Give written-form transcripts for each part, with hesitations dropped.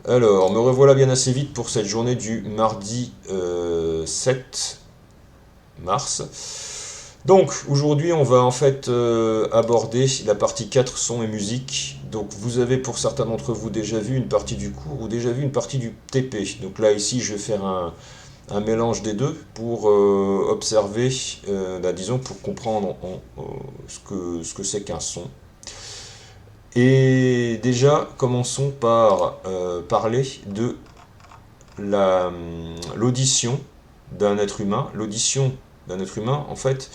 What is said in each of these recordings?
Alors, me revoilà bien assez vite pour cette journée du mardi 7 mars. Donc, aujourd'hui, on va en fait aborder la partie 4 son et musique. Donc, vous avez pour certains d'entre vous déjà vu une partie du cours ou déjà vu une partie du TP. Donc là, ici, je vais faire un mélange des deux pour observer, disons, pour comprendre ce que c'est qu'un son. Et déjà, commençons par parler de l'audition d'un être humain. L'audition d'un être humain, en fait,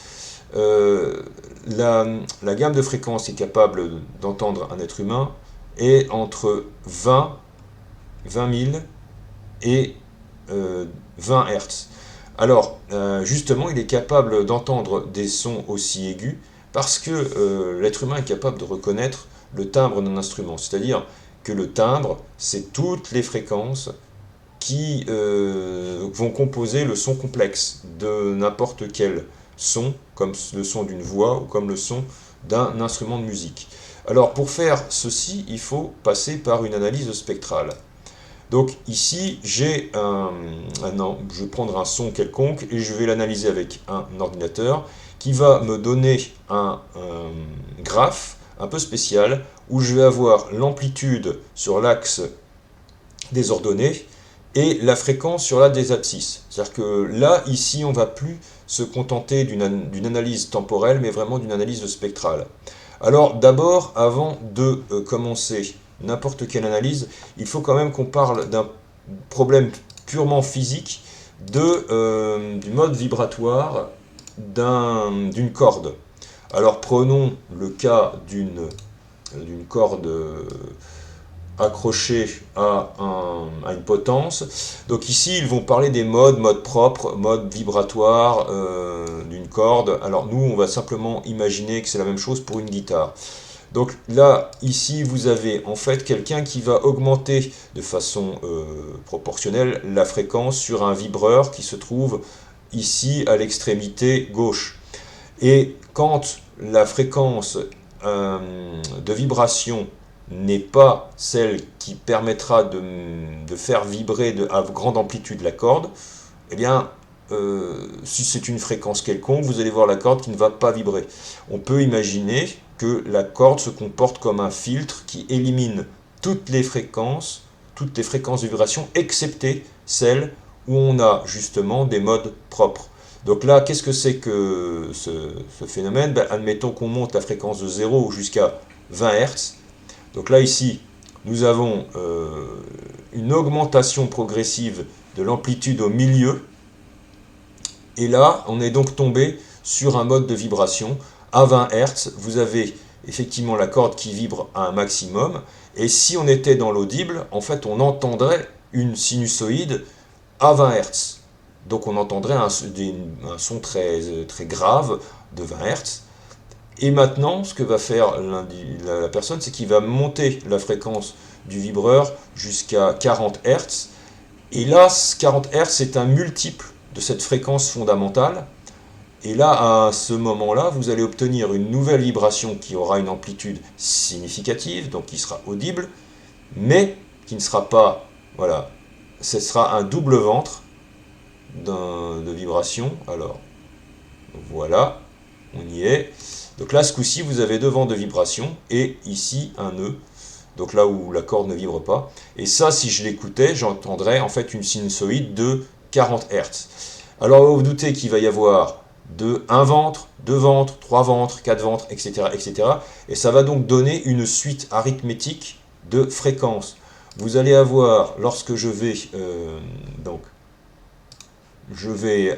euh, la gamme de fréquences qui est capable d'entendre un être humain est entre 20 000 et 20 Hertz. Alors, justement, il est capable d'entendre des sons aussi aigus parce que l'être humain est capable de reconnaître le timbre d'un instrument. C'est-à-dire que le timbre, c'est toutes les fréquences qui vont composer le son complexe de n'importe quel son, comme le son d'une voix ou comme le son d'un instrument de musique. Alors pour faire ceci, il faut passer par une analyse spectrale. Donc ici, je vais prendre un son quelconque et je vais l'analyser avec un ordinateur qui va me donner un graphe un peu spécial où je vais avoir l'amplitude sur l'axe des ordonnées et la fréquence sur la des abscisses. C'est-à-dire que là, ici, on ne va plus se contenter d'une analyse temporelle, mais vraiment d'une analyse spectrale. Alors d'abord, avant de commencer n'importe quelle analyse, il faut quand même qu'on parle d'un problème purement physique du mode vibratoire d'une corde. Alors prenons le cas d'une corde accroché à une potence. Donc ici, ils vont parler des mode propre, mode vibratoire d'une corde. Alors nous, on va simplement imaginer que c'est la même chose pour une guitare. Donc là, ici, vous avez en fait quelqu'un qui va augmenter de façon proportionnelle la fréquence sur un vibreur qui se trouve ici à l'extrémité gauche. Et quand la fréquence de vibration n'est pas celle qui permettra de faire vibrer à grande amplitude la corde, eh bien, si c'est une fréquence quelconque, vous allez voir la corde qui ne va pas vibrer. On peut imaginer que la corde se comporte comme un filtre qui élimine toutes les fréquences de vibration, excepté celles où on a justement des modes propres. Donc là, qu'est-ce que c'est que ce phénomène? Admettons qu'on monte la fréquence de 0 jusqu'à 20 Hz. Donc là, ici, nous avons une augmentation progressive de l'amplitude au milieu. Et là, on est donc tombé sur un mode de vibration. À 20 Hz, vous avez effectivement la corde qui vibre à un maximum. Et si on était dans l'audible, en fait, on entendrait une sinusoïde à 20 Hz. Donc on entendrait un son très, très grave de 20 Hz. Et maintenant, ce que va faire la personne, c'est qu'il va monter la fréquence du vibreur jusqu'à 40 Hz. Et là, 40 Hz, c'est un multiple de cette fréquence fondamentale. Et là, à ce moment-là, vous allez obtenir une nouvelle vibration qui aura une amplitude significative, donc qui sera audible, mais qui ne sera pas, voilà, ce sera un double ventre de vibration. Alors, voilà, on y est. Donc là, ce coup-ci, vous avez deux vents de vibration et ici un nœud. Donc là où la corde ne vibre pas. Et ça, si je l'écoutais, j'entendrais en fait une sinusoïde de 40 Hz. Alors vous vous doutez qu'il va y avoir un ventre, deux ventres, trois ventres, quatre ventres, etc., etc. Et ça va donc donner une suite arithmétique de fréquences. Vous allez avoir, lorsque je vais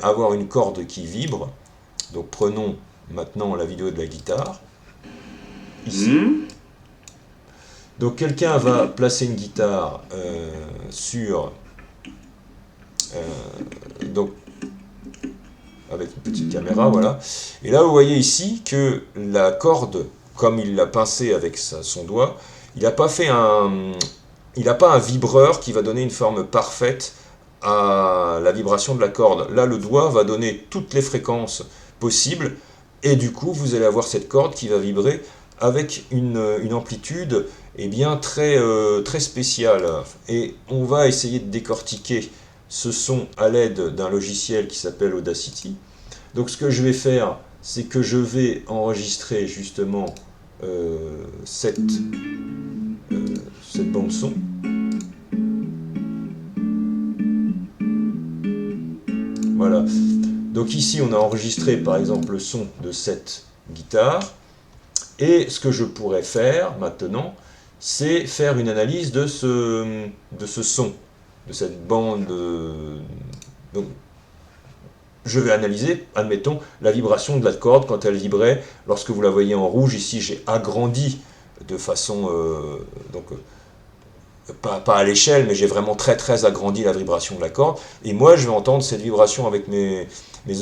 avoir une corde qui vibre. Donc prenons maintenant la vidéo de la guitare. Ici. Donc quelqu'un va placer une guitare sur donc avec une petite caméra, voilà. Et là vous voyez ici que la corde, comme il l'a pincée avec son doigt, il n'a pas un vibreur qui va donner une forme parfaite à la vibration de la corde. Là le doigt va donner toutes les fréquences possibles et du coup vous allez avoir cette corde qui va vibrer avec une amplitude bien, très spéciale. Et on va essayer de décortiquer ce son à l'aide d'un logiciel qui s'appelle Audacity. Donc ce que je vais faire, c'est que je vais enregistrer justement cette bande son. Voilà. Donc ici, on a enregistré par exemple le son de cette guitare. Et ce que je pourrais faire maintenant, c'est faire une analyse de ce son, de cette bande. Donc, je vais analyser, admettons, la vibration de la corde quand elle vibrait. Lorsque vous la voyez en rouge, ici, j'ai agrandi de façon... pas à l'échelle, mais j'ai vraiment très agrandi la vibration de la corde. Et moi, je vais entendre cette vibration avec mes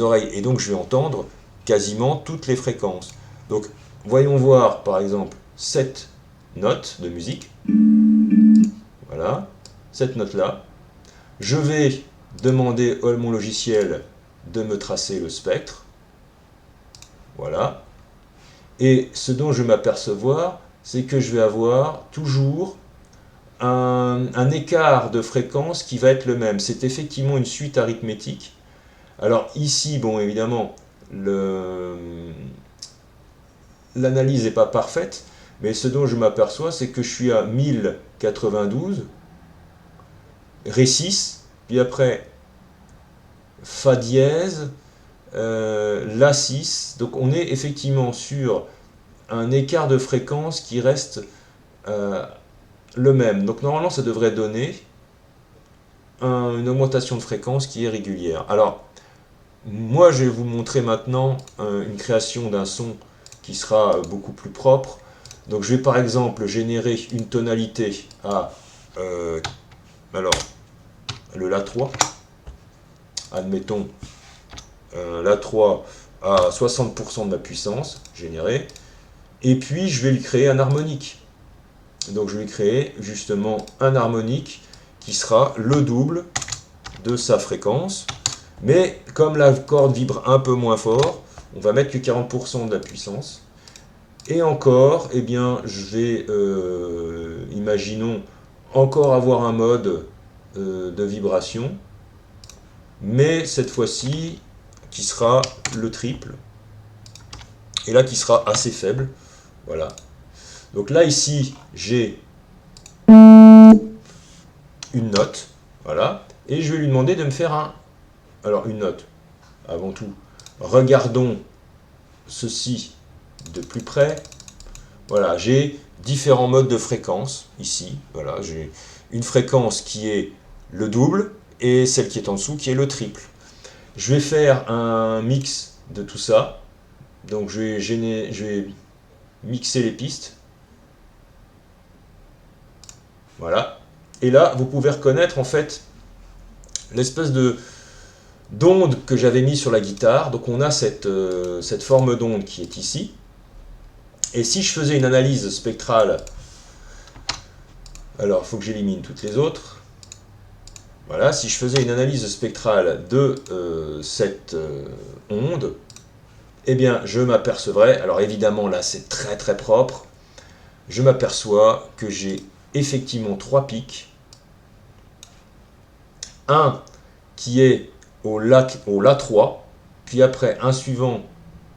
oreilles. Et donc, je vais entendre quasiment toutes les fréquences. Donc, voyons voir, par exemple, cette note de musique. Voilà, cette note-là. Je vais demander à mon logiciel de me tracer le spectre. Voilà. Et ce dont je vais m'apercevoir, c'est que je vais avoir toujours un écart de fréquence qui va être le même. C'est effectivement une suite arithmétique. Alors ici, bon, évidemment, l'analyse n'est pas parfaite, mais ce dont je m'aperçois, c'est que je suis à 1092, Ré 6, puis après Fa dièse, La 6. Donc on est effectivement sur un écart de fréquence qui reste le même. Donc normalement, ça devrait donner une augmentation de fréquence qui est régulière. Alors, moi, je vais vous montrer maintenant une création d'un son qui sera beaucoup plus propre. Donc, je vais par exemple générer une tonalité à alors, le La3. Admettons La3 à 60% de ma puissance générée. Et puis, je vais lui créer un harmonique. Donc je vais créer justement un harmonique qui sera le double de sa fréquence. Mais comme la corde vibre un peu moins fort, on va mettre que 40% de la puissance. Et encore, eh bien, je vais, imaginons, encore avoir un mode de vibration. Mais cette fois-ci, qui sera le triple. Et là, qui sera assez faible. Voilà. Donc là, ici, j'ai une note, voilà, et je vais lui demander de me faire une note, avant tout. Regardons ceci de plus près. Voilà, j'ai différents modes de fréquence, ici, voilà, j'ai une fréquence qui est le double, et celle qui est en dessous qui est le triple. Je vais faire un mix de tout ça, donc je vais mixer les pistes. Voilà. Et là, vous pouvez reconnaître en fait l'espèce d'onde que j'avais mis sur la guitare. Donc on a cette forme d'onde qui est ici. Et si je faisais une analyse spectrale, alors il faut que j'élimine toutes les autres. Voilà, si je faisais une analyse spectrale de cette onde, eh bien je m'apercevrais, alors évidemment là c'est très propre, je m'aperçois que j'ai effectivement 3 pics. Un qui est au La3, puis après un suivant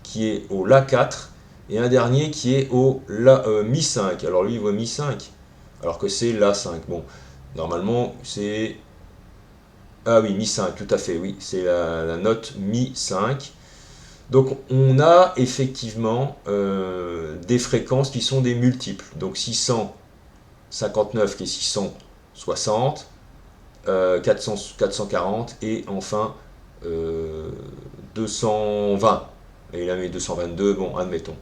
qui est au La4, et un dernier qui est au Mi5. Alors lui il voit Mi5, alors que c'est La5. Bon, normalement c'est... Ah oui, Mi5, tout à fait, oui, c'est la note Mi5. Donc on a effectivement des fréquences qui sont des multiples. Donc 659 qui est 660, 440 et enfin 220. Et il a mis 222, bon, admettons.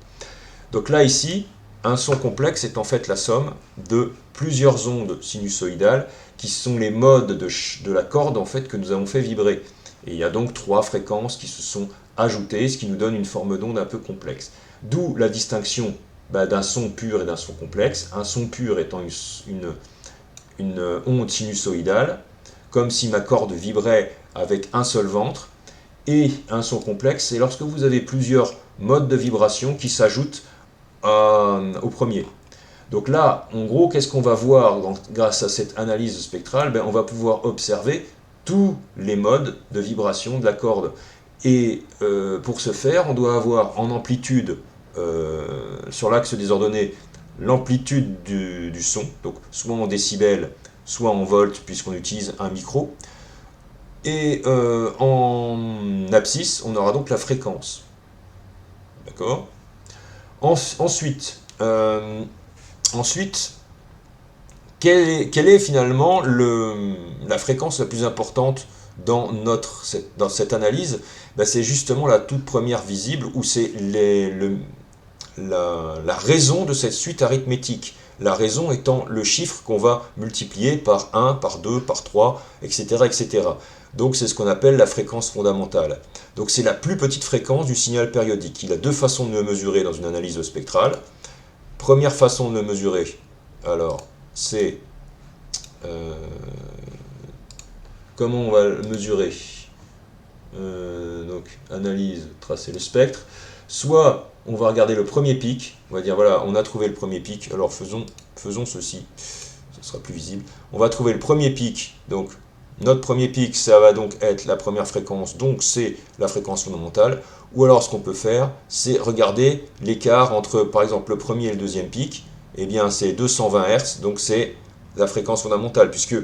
Donc là, ici, un son complexe est en fait la somme de plusieurs ondes sinusoïdales qui sont les modes de la corde en fait que nous avons fait vibrer. Et il y a donc 3 fréquences qui se sont ajoutées, ce qui nous donne une forme d'onde un peu complexe. D'où la distinction d'un son pur et d'un son complexe. Un son pur étant une onde sinusoïdale, comme si ma corde vibrait avec un seul ventre, et un son complexe, c'est lorsque vous avez plusieurs modes de vibration qui s'ajoutent au premier. Donc là, en gros, qu'est-ce qu'on va voir grâce à cette analyse spectrale? Ben, on va pouvoir observer tous les modes de vibration de la corde. Et pour ce faire, on doit avoir en amplitude, sur l'axe des ordonnées, l'amplitude du son, donc soit en décibels, soit en volts, puisqu'on utilise un micro. Et en abscisse, on aura donc la fréquence. D'accord? Ensuite, ensuite, quelle est finalement la fréquence la plus importante dans cette analyse? Ben, c'est justement la toute première visible, où c'est la raison de cette suite arithmétique. La raison étant le chiffre qu'on va multiplier par 1, par 2, par 3, etc. etc. Donc c'est ce qu'on appelle la fréquence fondamentale. Donc c'est la plus petite fréquence du signal périodique. Il a deux façons de le mesurer dans une analyse spectrale. Première façon de le mesurer, alors c'est comment on va le mesurer? Donc analyse, tracer le spectre. Soit on va regarder le premier pic, on va dire voilà, on a trouvé le premier pic, alors faisons ceci, ce sera plus visible. On va trouver le premier pic, donc notre premier pic, ça va donc être la première fréquence, donc c'est la fréquence fondamentale. Ou alors ce qu'on peut faire, c'est regarder l'écart entre par exemple le premier et le deuxième pic, et bien c'est 220 Hz, donc c'est la fréquence fondamentale, puisque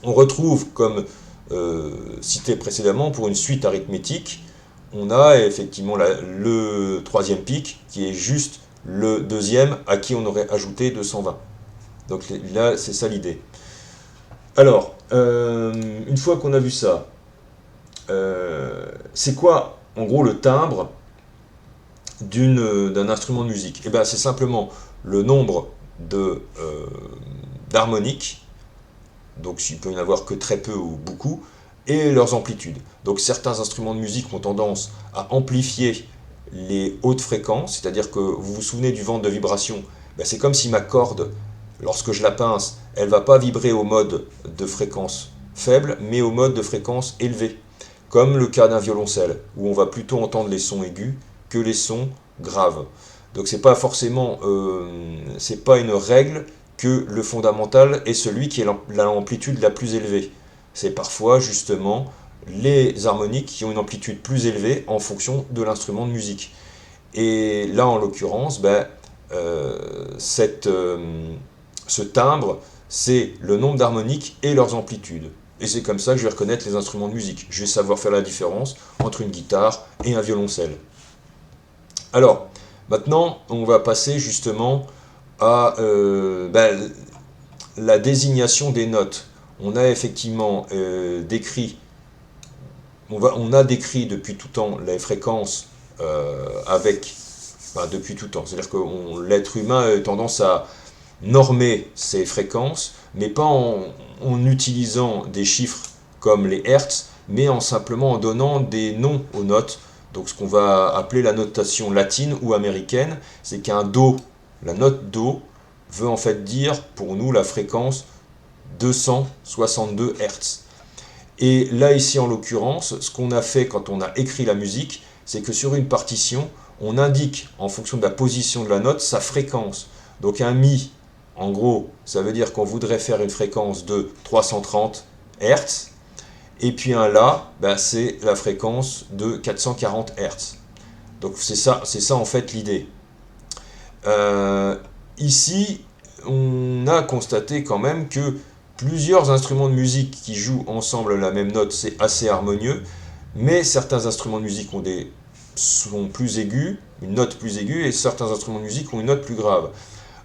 on retrouve, comme cité précédemment, pour une suite arithmétique, on a effectivement le troisième pic qui est juste le deuxième à qui on aurait ajouté 220. Donc là, c'est ça l'idée. Alors, une fois qu'on a vu ça, c'est quoi en gros le timbre d'un instrument de musique? Eh bien, c'est simplement le nombre d'harmoniques, donc il peut y en avoir que très peu ou beaucoup, et leurs amplitudes. Donc certains instruments de musique ont tendance à amplifier les hautes fréquences, c'est-à-dire que vous vous souvenez du ventre de vibration, ben c'est comme si ma corde, lorsque je la pince, elle ne va pas vibrer au mode de fréquence faible, mais au mode de fréquence élevé, comme le cas d'un violoncelle, où on va plutôt entendre les sons aigus que les sons graves. Donc c'est pas forcément, c'est pas une règle que le fondamental est celui qui est l'amplitude la plus élevée. C'est parfois justement les harmoniques qui ont une amplitude plus élevée en fonction de l'instrument de musique. Et là, en l'occurrence, ben, ce timbre, c'est le nombre d'harmoniques et leurs amplitudes. Et c'est comme ça que je vais reconnaître les instruments de musique. Je vais savoir faire la différence entre une guitare et un violoncelle. Alors, maintenant, on va passer justement à ben, la désignation des notes. On a effectivement décrit, on a décrit depuis tout temps les fréquences depuis tout temps. C'est-à-dire que l'être humain a tendance à normer ses fréquences, mais pas en utilisant des chiffres comme les hertz, mais simplement en donnant des noms aux notes. Donc ce qu'on va appeler la notation latine ou américaine, c'est qu'un Do, la note Do, veut en fait dire pour nous la fréquence 262 Hz. Et là ici en l'occurrence, ce qu'on a fait quand on a écrit la musique, c'est que sur une partition, on indique en fonction de la position de la note sa fréquence. Donc un Mi, en gros, ça veut dire qu'on voudrait faire une fréquence de 330 Hz. Et puis un La, ben, c'est la fréquence de 440 Hz. Donc c'est ça en fait l'idée. Ici, on a constaté quand même que plusieurs instruments de musique qui jouent ensemble la même note, c'est assez harmonieux, mais certains instruments de musique sont plus aigus, une note plus aiguë, et certains instruments de musique ont une note plus grave.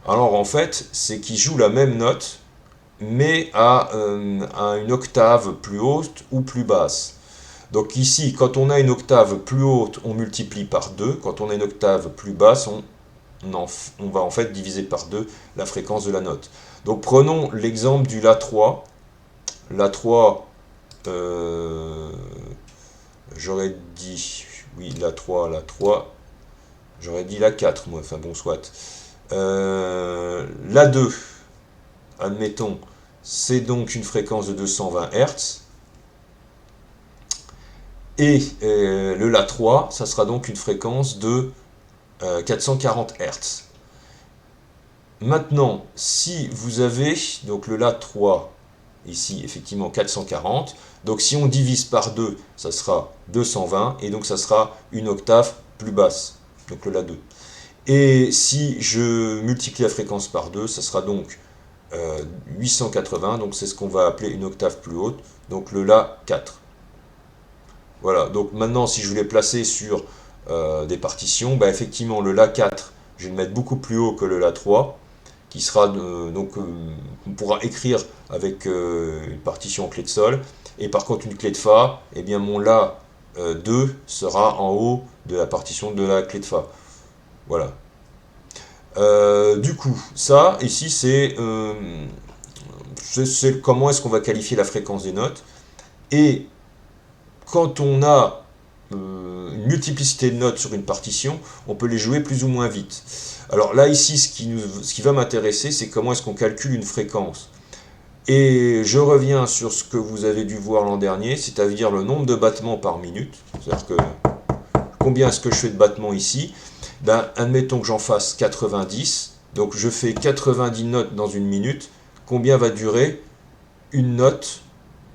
Alors en fait, c'est qu'ils jouent la même note, mais à une octave plus haute ou plus basse. Donc ici, quand on a une octave plus haute, on multiplie par 2. Quand on a une octave plus basse, on va en fait diviser par 2 la fréquence de la note. Donc prenons l'exemple du La3. La3, j'aurais dit, oui, La3, j'aurais dit La4, moi, enfin bon, soit. La2, admettons, c'est donc une fréquence de 220 Hz. Et le La3, ça sera donc une fréquence de 440 Hz. Maintenant, si vous avez donc le La 3, ici effectivement 440, donc si on divise par 2, ça sera 220, et donc ça sera une octave plus basse, donc le La 2. Et si je multiplie la fréquence par 2, ça sera donc 880, donc c'est ce qu'on va appeler une octave plus haute, donc le La 4. Voilà, donc maintenant si je voulais placer sur des partitions, bah effectivement le La 4, je vais le mettre beaucoup plus haut que le La 3, qui sera on pourra écrire avec une partition en clé de sol, et par contre une clé de Fa, et bien mon La 2 sera en haut de la partition de la clé de Fa. Voilà. Du coup, ça, ici, c'est comment est-ce qu'on va qualifier la fréquence des notes. Et quand on a une multiplicité de notes sur une partition, on peut les jouer plus ou moins vite. Alors là, ici, ce qui va m'intéresser, c'est comment est-ce qu'on calcule une fréquence. Et je reviens sur ce que vous avez dû voir l'an dernier, c'est-à-dire le nombre de battements par minute. C'est-à-dire que combien est-ce que je fais de battements ici? Ben, admettons que j'en fasse 90, donc je fais 90 notes dans une minute. Combien va durer une note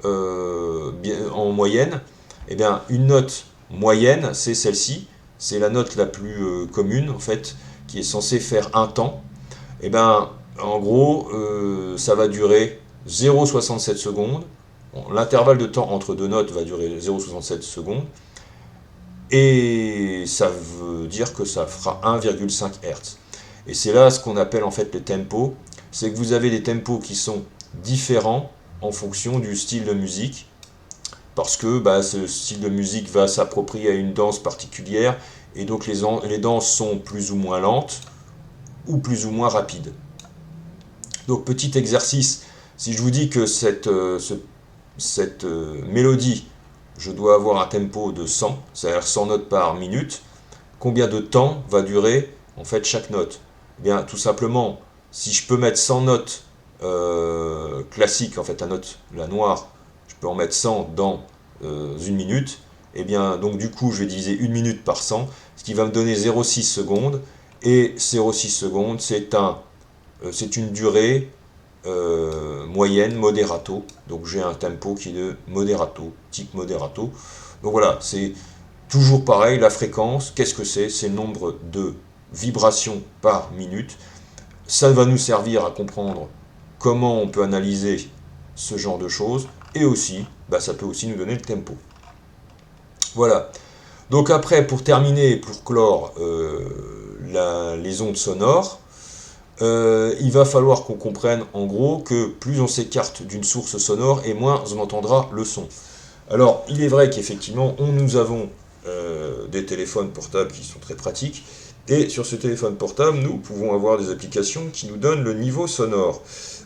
en moyenne? Eh bien, une note moyenne, c'est celle-ci. C'est la note la plus commune, en fait, qui est censée faire un temps. Eh bien, en gros, ça va durer 0,67 secondes. Bon, l'intervalle de temps entre deux notes va durer 0,67 secondes. Et ça veut dire que ça fera 1,5 Hz. Et c'est là ce qu'on appelle en fait les tempos. C'est que vous avez des tempos qui sont différents en fonction du style de musique. Parce que ce style de musique va s'approprier à une danse particulière. Et donc les danses sont plus ou moins lentes ou plus ou moins rapides. Donc petit exercice, si je vous dis que cette mélodie, je dois avoir un tempo de 100, c'est-à-dire 100 notes par minute, combien de temps va durer en fait chaque note? Eh bien, tout simplement, si je peux mettre 100 notes classiques, en fait la noire, je peux en mettre 100 dans une minute, et bien donc du coup je vais diviser une minute par 100, ce qui va me donner 0,6 secondes, et 0,6 secondes c'est une durée moyenne moderato, donc j'ai un tempo qui est de moderato, type moderato. Donc voilà, c'est toujours pareil, la fréquence, qu'est-ce que c'est? C'est le nombre de vibrations par minute. Ça va nous servir à comprendre comment on peut analyser ce genre de choses, et aussi, ça peut aussi nous donner le tempo. Voilà. Donc après, pour terminer, pour clore les ondes sonores, il va falloir qu'on comprenne en gros que plus on s'écarte d'une source sonore et moins on entendra le son. Alors il est vrai qu'effectivement nous avons des téléphones portables qui sont très pratiques, et sur ce téléphone portable nous pouvons avoir des applications qui nous donnent le niveau sonore.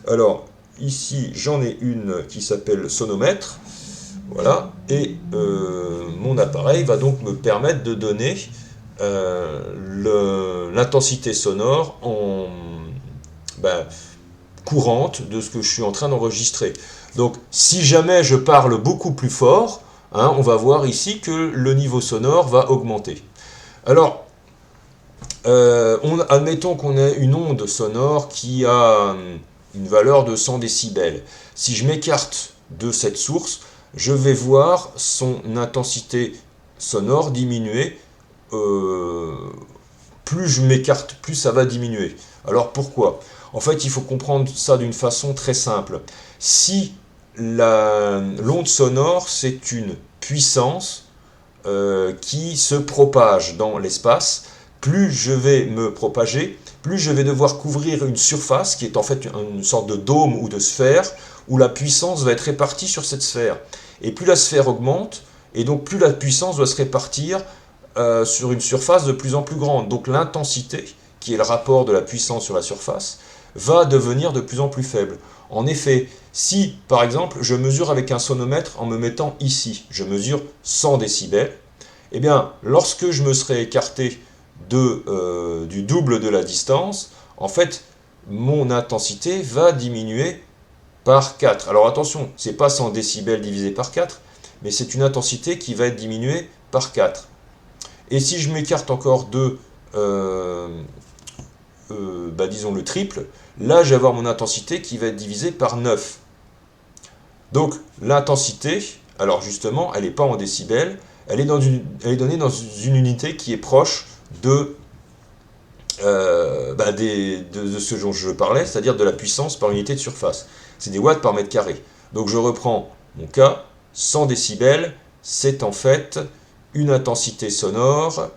Alors ici j'en ai une qui s'appelle Sonomètre, voilà, et mon appareil va donc me permettre de donner l'intensité sonore courante de ce que je suis en train d'enregistrer. Donc si jamais je parle beaucoup plus fort, on va voir ici que le niveau sonore va augmenter. Alors, admettons qu'on ait une onde sonore qui a une valeur de 100 décibels. Si je m'écarte de cette source, je vais voir son intensité sonore diminuer. Plus je m'écarte, plus ça va diminuer. Alors pourquoi? En fait, il faut comprendre ça d'une façon très simple. Si l'onde sonore, c'est une puissance qui se propage dans l'espace, plus je vais me propager, plus je vais devoir couvrir une surface qui est en fait une sorte de dôme ou de sphère, où la puissance va être répartie sur cette sphère. Et plus la sphère augmente, et donc plus la puissance doit se répartir sur une surface de plus en plus grande. Donc l'intensité, qui est le rapport de la puissance sur la surface, va devenir de plus en plus faible. En effet, si par exemple je mesure avec un sonomètre en me mettant ici, je mesure 100 décibels, eh bien lorsque je me serai écarté du double de la distance, en fait mon intensité va diminuer par 4. Alors attention, c'est pas 100 décibels divisé par 4, mais c'est une intensité qui va être diminuée par 4. Et si je m'écarte encore de disons le triple, là je vais avoir mon intensité qui va être divisée par 9. Donc l'intensité, alors justement, elle n'est pas en décibels, elle est donnée dans une unité qui est proche de, de ce dont je parlais, c'est-à-dire de la puissance par unité de surface. C'est des watts par mètre carré. Donc je reprends mon cas, 100 décibels, c'est en fait une intensité sonore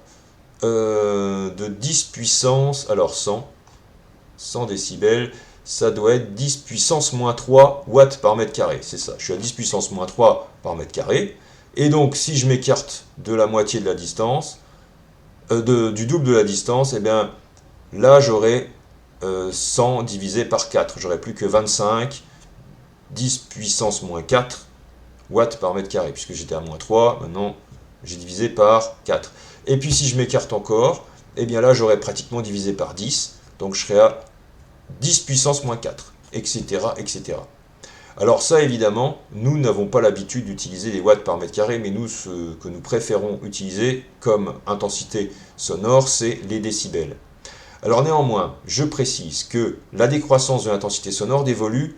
de 10 puissance, alors 100 décibels, ça doit être 10 puissance moins 3 watts par mètre carré, c'est ça, je suis à 10 puissance moins 3 par mètre carré, et donc si je m'écarte de la moitié de la distance, du double de la distance, et bien là j'aurai 100 divisé par 4, j'aurai plus que 25, 10 puissance moins 4 watts par mètre carré, puisque j'étais à moins 3, maintenant j'ai divisé par 4. Et puis si je m'écarte encore, et bien là j'aurai pratiquement divisé par 10, donc je serai à 10 puissance moins 4, etc., etc. Alors ça, évidemment, nous n'avons pas l'habitude d'utiliser les watts par mètre carré, mais nous, ce que nous préférons utiliser comme intensité sonore, c'est les décibels. Alors néanmoins, je précise que la décroissance de l'intensité sonore évolue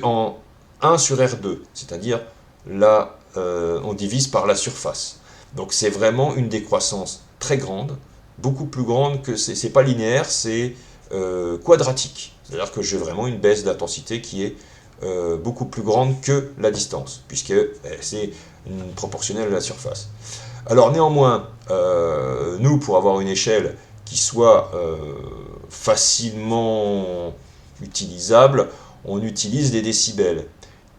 en 1 sur R2, c'est-à-dire là, on divise par la surface. Donc c'est vraiment une décroissance très grande, beaucoup plus grande que c'est pas linéaire, c'est quadratique. C'est-à-dire que j'ai vraiment une baisse d'intensité qui est beaucoup plus grande que la distance, puisque c'est proportionnel à la surface. Alors néanmoins, nous, pour avoir une échelle qui soit facilement utilisable, on utilise des décibels.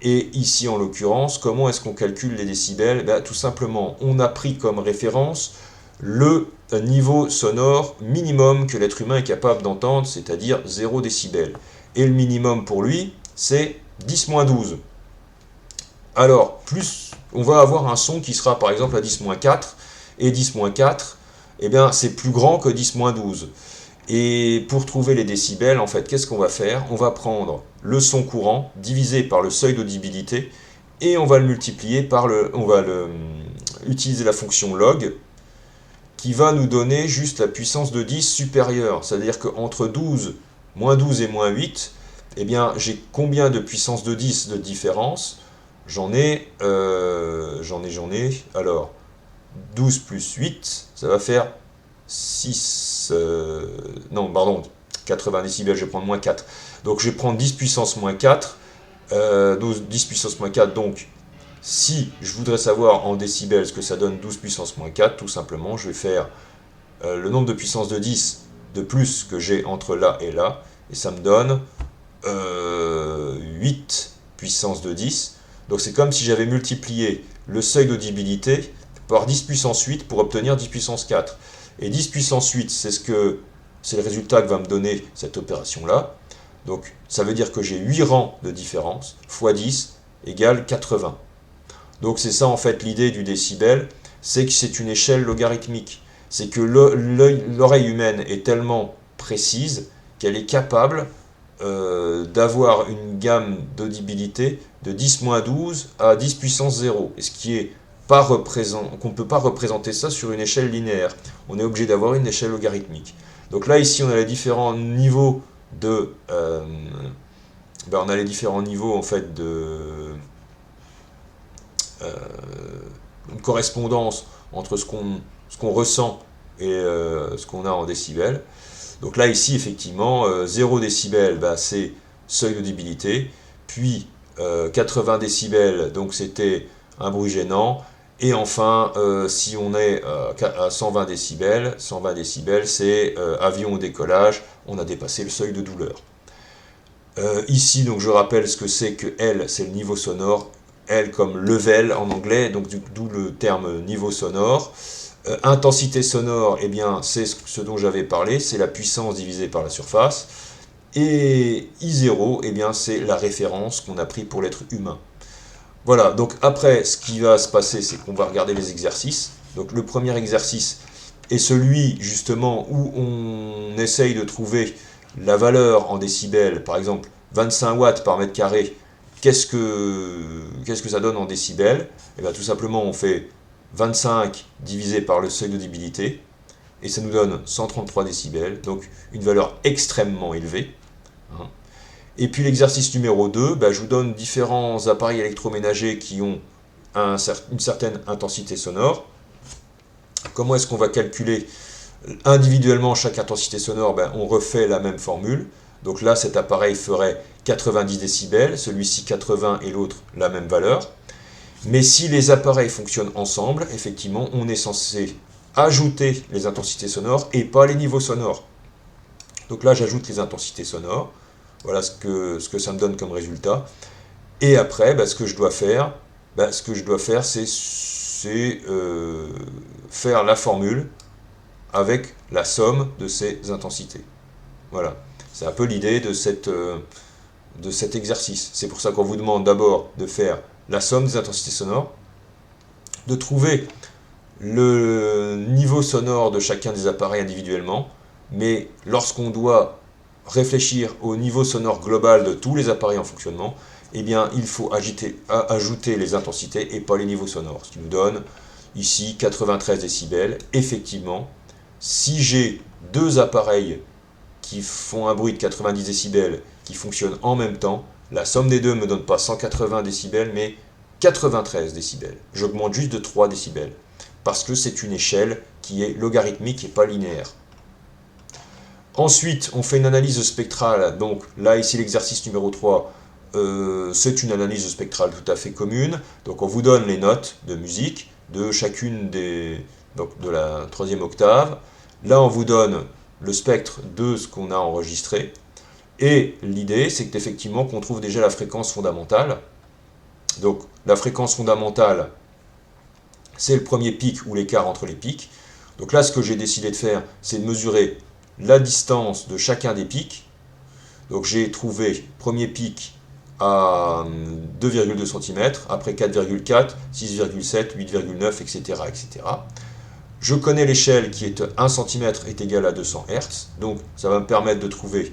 Et ici, en l'occurrence, comment est-ce qu'on calcule les décibels? Tout simplement, on a pris comme référence le niveau sonore minimum que l'être humain est capable d'entendre, c'est-à-dire 0 décibels. Et le minimum pour lui, c'est 10-12. Alors, plus on va avoir un son qui sera par exemple à 10-4, et 10-4, eh bien, c'est plus grand que 10-12. Et pour trouver les décibels, en fait, qu'est-ce qu'on va faire? On va prendre le son courant divisé par le seuil d'audibilité et on va le multiplier par utiliser la fonction log qui va nous donner juste la puissance de 10 supérieure. C'est-à-dire qu'entre 12, moins 12 et moins 8, eh bien, j'ai combien de puissance de 10 de différence? Alors, 12 plus 8, ça va faire 6, non, pardon, 80 décibels, je vais prendre moins 4. Donc je vais prendre 10 puissance moins 4, 10 puissance moins 4, donc si je voudrais savoir en décibels ce que ça donne 12 puissance moins 4, tout simplement, je vais faire le nombre de puissance de 10 de plus que j'ai entre là, et ça me donne 8 puissance de 10. Donc c'est comme si j'avais multiplié le seuil d'audibilité par 10 puissance 8 pour obtenir 10 puissance 4. Et 10 puissance 8, c'est le résultat que va me donner cette opération-là. Donc ça veut dire que j'ai 8 rangs de différence, fois 10 égale 80. Donc c'est ça en fait l'idée du décibel, c'est que c'est une échelle logarithmique. C'est que l'oreille humaine est tellement précise qu'elle est capable d'avoir une gamme d'audibilité de 10-12 à 10 puissance 0. Et ce qui est qu'on ne peut pas représenter ça sur une échelle linéaire. On est obligé d'avoir une échelle logarithmique. Donc là, ici, on a les différents niveaux on a les différents niveaux en fait une correspondance entre ce qu'on ressent et ce qu'on a en décibels. Donc là, ici, effectivement, 0 décibels, c'est seuil d'audibilité, puis 80 décibels, donc c'était un bruit gênant, et enfin, si on est à 120 décibels, c'est avion au décollage, on a dépassé le seuil de douleur. Ici, donc je rappelle ce que c'est que L, c'est le niveau sonore, L comme level en anglais, donc d'où le terme niveau sonore. Intensité sonore, eh bien, c'est ce dont j'avais parlé, c'est la puissance divisée par la surface. Et I0, eh bien, c'est la référence qu'on a pris pour l'être humain. Voilà, donc après, ce qui va se passer, c'est qu'on va regarder les exercices. Donc le premier exercice est celui, justement, où on essaye de trouver la valeur en décibels, par exemple 25 watts par mètre carré, qu'est-ce que ça donne en décibels? Eh bien, tout simplement, on fait 25 divisé par le seuil d'audibilité, et ça nous donne 133 décibels, donc une valeur extrêmement élevée. Hein. Et puis l'exercice numéro 2, je vous donne différents appareils électroménagers qui ont une certaine intensité sonore. Comment est-ce qu'on va calculer individuellement chaque intensité sonore? On refait la même formule. Donc là, cet appareil ferait 90 décibels, celui-ci 80 et l'autre la même valeur. Mais si les appareils fonctionnent ensemble, effectivement, on est censé ajouter les intensités sonores et pas les niveaux sonores. Donc là, j'ajoute les intensités sonores. Voilà ce que ça me donne comme résultat. Et après, ce que je dois faire, c'est faire la formule avec la somme de ces intensités. Voilà. C'est un peu l'idée de cet exercice. C'est pour ça qu'on vous demande d'abord de faire la somme des intensités sonores, de trouver le niveau sonore de chacun des appareils individuellement, mais lorsqu'on doit réfléchir au niveau sonore global de tous les appareils en fonctionnement, eh bien, il faut ajouter les intensités et pas les niveaux sonores. Ce qui nous donne ici 93 décibels. Effectivement, si j'ai deux appareils qui font un bruit de 90 décibels qui fonctionnent en même temps, la somme des deux ne me donne pas 180 décibels, mais 93 décibels. J'augmente juste de 3 décibels, parce que c'est une échelle qui est logarithmique et pas linéaire. Ensuite, on fait une analyse spectrale. Donc là, ici, l'exercice numéro 3, c'est une analyse spectrale tout à fait commune. Donc on vous donne les notes de musique de chacune de la troisième octave. Là, on vous donne le spectre de ce qu'on a enregistré. Et l'idée, c'est qu'effectivement, qu'on trouve déjà la fréquence fondamentale. Donc la fréquence fondamentale, c'est le premier pic ou l'écart entre les pics. Donc là, ce que j'ai décidé de faire, c'est de mesurer la distance de chacun des pics. Donc j'ai trouvé premier pic à 2,2 cm, après 4,4, 6,7, 8,9, etc., etc. Je connais l'échelle qui est 1 cm est égal à 200 Hz, donc ça va me permettre de trouver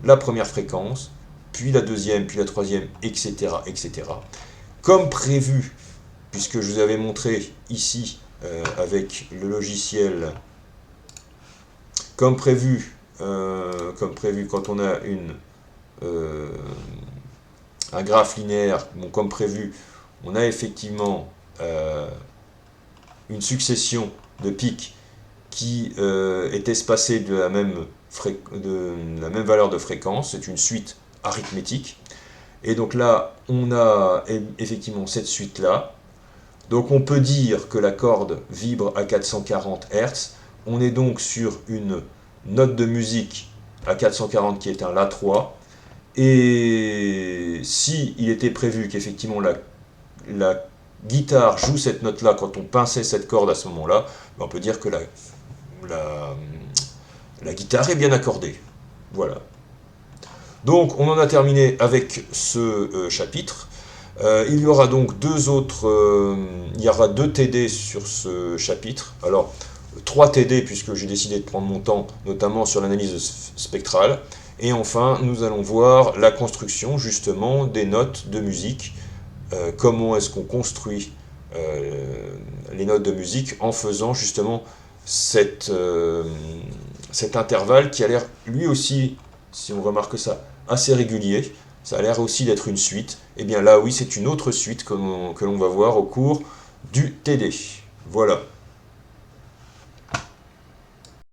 la première fréquence, puis la deuxième, puis la troisième, etc., etc. Comme prévu, puisque je vous avais montré ici avec le logiciel, comme prévu quand on a un graphe linéaire, comme prévu, on a effectivement une succession de pics qui est espacée de la même valeur de fréquence, c'est une suite arithmétique. Et donc là, on a effectivement cette suite-là. Donc on peut dire que la corde vibre à 440 Hz. On est donc sur une note de musique à 440 qui est un La3. Et si il était prévu qu'effectivement la guitare joue cette note-là quand on pinçait cette corde à ce moment-là, on peut dire que la guitare est bien accordée. Voilà. Donc on en a terminé avec ce chapitre. Il y aura donc il y aura 2 TD sur ce chapitre. Alors 3 TD puisque j'ai décidé de prendre mon temps, notamment sur l'analyse spectrale. Et enfin, nous allons voir la construction justement des notes de musique. Comment est-ce qu'on construit les notes de musique en faisant justement cet intervalle qui a l'air lui aussi, si on remarque ça, assez régulier. Ça a l'air aussi d'être une suite. Et bien là, oui, c'est une autre suite que l'on va voir au cours du TD. Voilà.